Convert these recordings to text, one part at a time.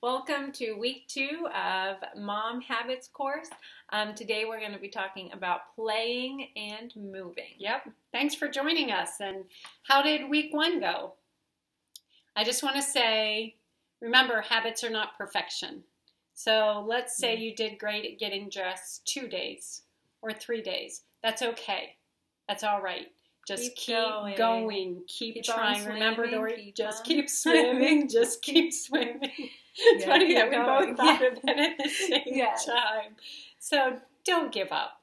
Welcome to week 2 of Mom Habits course. Today we're going to be talking about playing and moving. Yep. Thanks for joining us. And how did week 1 go? I just want to say, remember, habits are not perfection. So let's say you did great at getting dressed 2 days or 3 days. That's okay. That's all right. Just keep going. Keep trying. Remember, Dory, just keep swimming. Just keep swimming. It's funny that we both thought of it at the same time. So don't give up,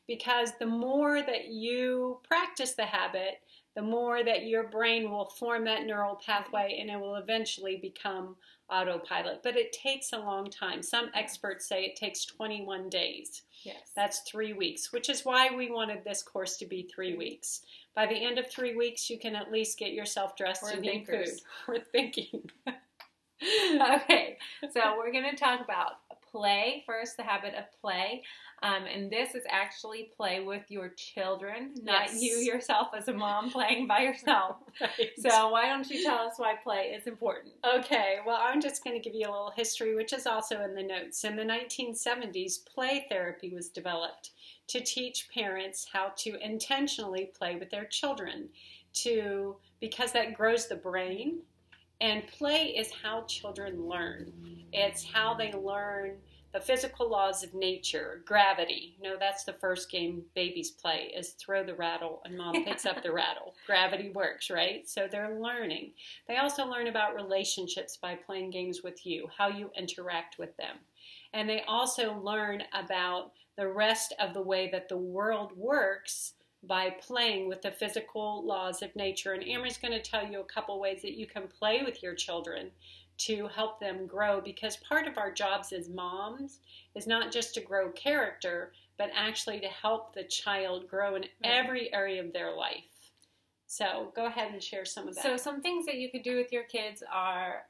because the more that you practice the habit, the more that your brain will form that neural pathway and it will eventually become autopilot. But it takes a long time. Some experts say it takes 21 days. Yes. That's 3 weeks, which is why we wanted this course to be 3 weeks. By the end of 3 weeks, you can at least get yourself dressed and eat food. We're thinking. Okay, so we're going to talk about play first, the habit of play. And this is actually play with your children, not you yourself as a mom playing by yourself. Right. So why don't you tell us why play is important? Okay, well, I'm just going to give you a little history, which is also in the notes. In the 1970s, play therapy was developed to teach parents how to intentionally play with their children, because that grows the brain. And play is how children learn. It's how they learn the physical laws of nature, gravity. That's the first game babies play, is throw the rattle and mom picks up the rattle. Gravity works, right? So they're learning. They also learn about relationships by playing games with you, how you interact with them. And they also learn about the rest of the way that the world works by playing with the physical laws of nature. And Amory's going to tell you a couple ways that you can play with your children to help them grow, because part of our jobs as moms is not just to grow character, but actually to help the child grow in every area of their life. So go ahead and share some of that. So some things that you could do with your kids are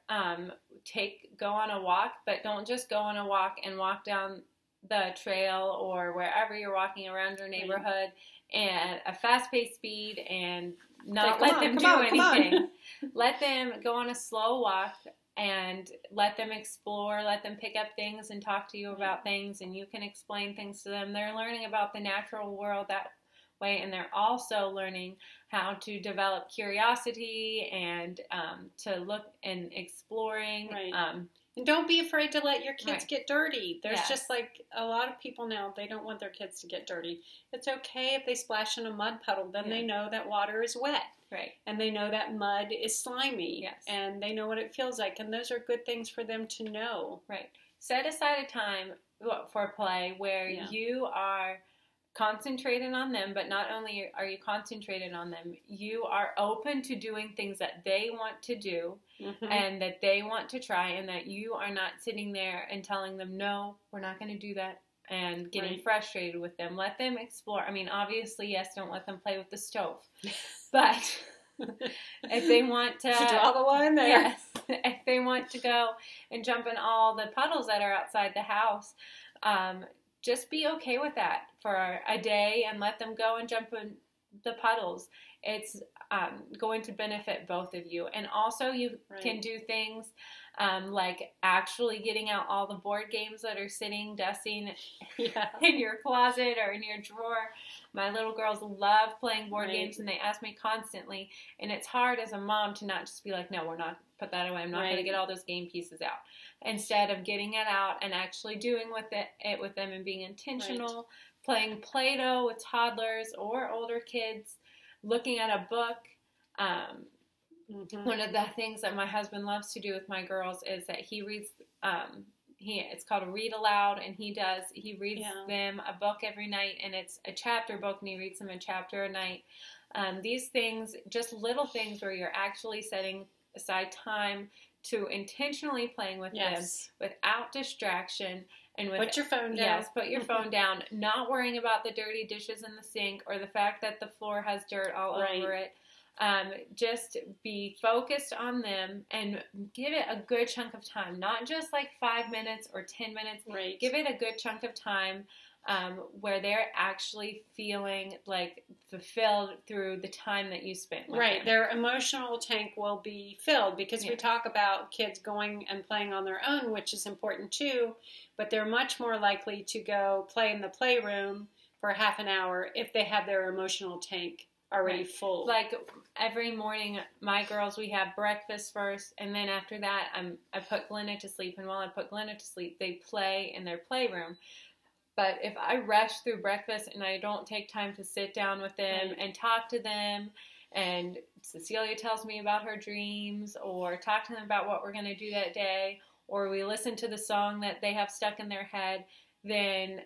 go on a walk, but don't just go on a walk and walk down the trail or wherever you're walking around your neighborhood at a fast-paced speed and not let them do anything. Let them go on a slow walk and let them explore, let them pick up things and talk to you about things, and you can explain things to them. They're learning about the natural world that way, and they're also learning how to develop curiosity and to look and exploring. And don't be afraid to let your kids get dirty. There's just like a lot of people now, they don't want their kids to get dirty. It's okay if they splash in a mud puddle. Then they know that water is wet. Right. And they know that mud is slimy. Yes. And they know what it feels like. And those are good things for them to know. Right. Set aside a time for play where you are concentrated on them, but not only are you concentrated on them, you are open to doing things that they want to do and that they want to try, and that you are not sitting there and telling them, no, we're not going to do that, and getting frustrated with them. Let them explore. I mean, obviously, yes, don't let them play with the stove, but if they want to draw the line there. Yes, if they want to go and jump in all the puddles that are outside the house, just be okay with that for a day and let them go and jump in the puddles. It's going to benefit both of you. And also you can do things like actually getting out all the board games that are sitting, dusting in your closet or in your drawer. My little girls love playing board games, and they ask me constantly. And it's hard as a mom to not just be like, no, we're not, put that away. I'm not going to get all those game pieces out. Instead of getting it out and actually doing it with them and being intentional, playing Play-Doh with toddlers or older kids, looking at a book. One of the things that my husband loves to do with my girls is that he reads, it's called a read aloud, and he reads them a book every night, and it's a chapter book, and he reads them a chapter a night. These things, just little things where you're actually setting aside time to intentionally playing with them without distraction. And put your phone down. Yes, put your phone down. Not worrying about the dirty dishes in the sink or the fact that the floor has dirt all over it. Just be focused on them and give it a good chunk of time. Not just like 5 minutes or 10 minutes. Right. Give it a good chunk of time. where they're actually feeling like fulfilled through the time that you spent with Right. them. Their emotional tank will be filled because we talk about kids going and playing on their own, which is important too, but they're much more likely to go play in the playroom for half an hour if they have their emotional tank already full. Like every morning, my girls, we have breakfast first, and then after that, I put Glenna to sleep, and while I put Glenna to sleep, they play in their playroom. But if I rush through breakfast and I don't take time to sit down with them and talk to them, and Cecilia tells me about her dreams, or talk to them about what we're going to do that day, or we listen to the song that they have stuck in their head, then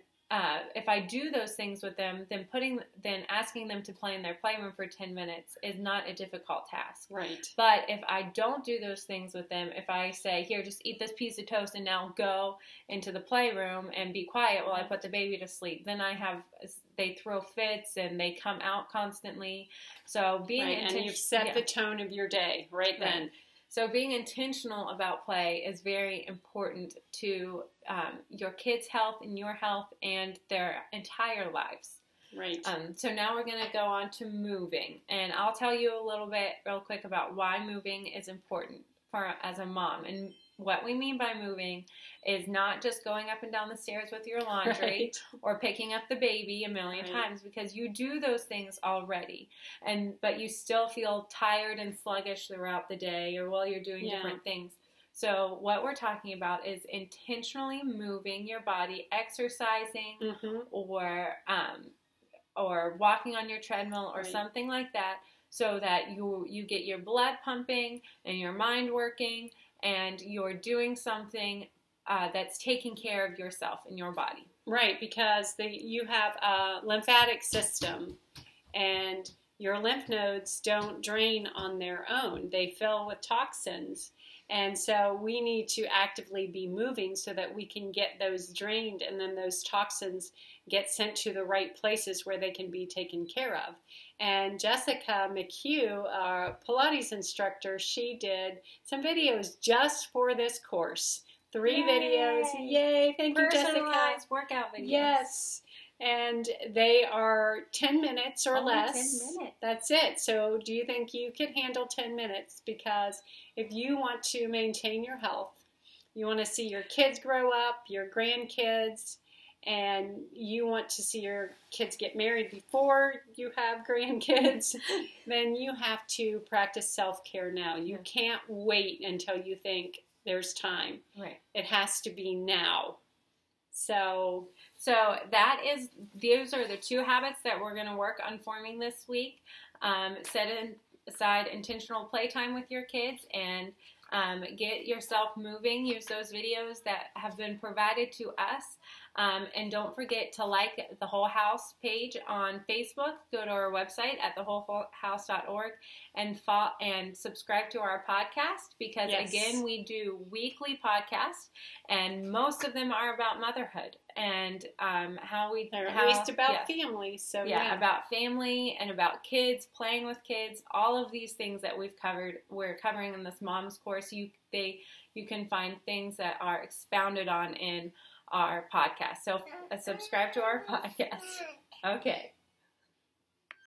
if I do those things with them, then asking them to play in their playroom for 10 minutes is not a difficult task. Right. But if I don't do those things with them, if I say, here, just eat this piece of toast and now go into the playroom and be quiet while I put the baby to sleep, then they throw fits and they come out constantly. So being and you've set the tone of your day right then. So being intentional about play is very important to your kids' health and your health and their entire lives. Right. So now we're going to go on to moving. And I'll tell you a little bit real quick about why moving is important as a mom. And what we mean by moving is not just going up and down the stairs with your laundry or picking up the baby a million times, because you do those things already, but you still feel tired and sluggish throughout the day or while you're doing different things. So what we're talking about is intentionally moving your body, exercising or walking on your treadmill or something like that, so that you get your blood pumping and your mind working, and you're doing something that's taking care of yourself and your body. Right, because you have a lymphatic system, and your lymph nodes don't drain on their own. They fill with toxins. And so we need to actively be moving so that we can get those drained, and then those toxins get sent to the right places where they can be taken care of. And Jessica McHugh, our Pilates instructor, she did some videos just for this course. 3 videos. Yay! Thank you, Jessica. Personalized workout videos. Yes. And they are 10 minutes or Only less. 10 minutes. That's it. So do you think you could handle 10 minutes? Because if you want to maintain your health, you want to see your kids grow up, your grandkids, and you want to see your kids get married before you have grandkids, then you have to practice self-care now. You can't wait until you think there's time. Right. It has to be now. So those are the 2 habits that we're going to work on forming this week. Set aside intentional playtime with your kids and get yourself moving. Use those videos that have been provided to us. And don't forget to like the Whole House page on Facebook. Go to our website at thewholehouse.org and subscribe to our podcast, because again, we do weekly podcasts, and most of them are about motherhood and at least about family. So about family and about kids, playing with kids, all of these things that we're covering in this mom's course. You can find things that are expounded on in our podcast. So subscribe to our podcast. Okay.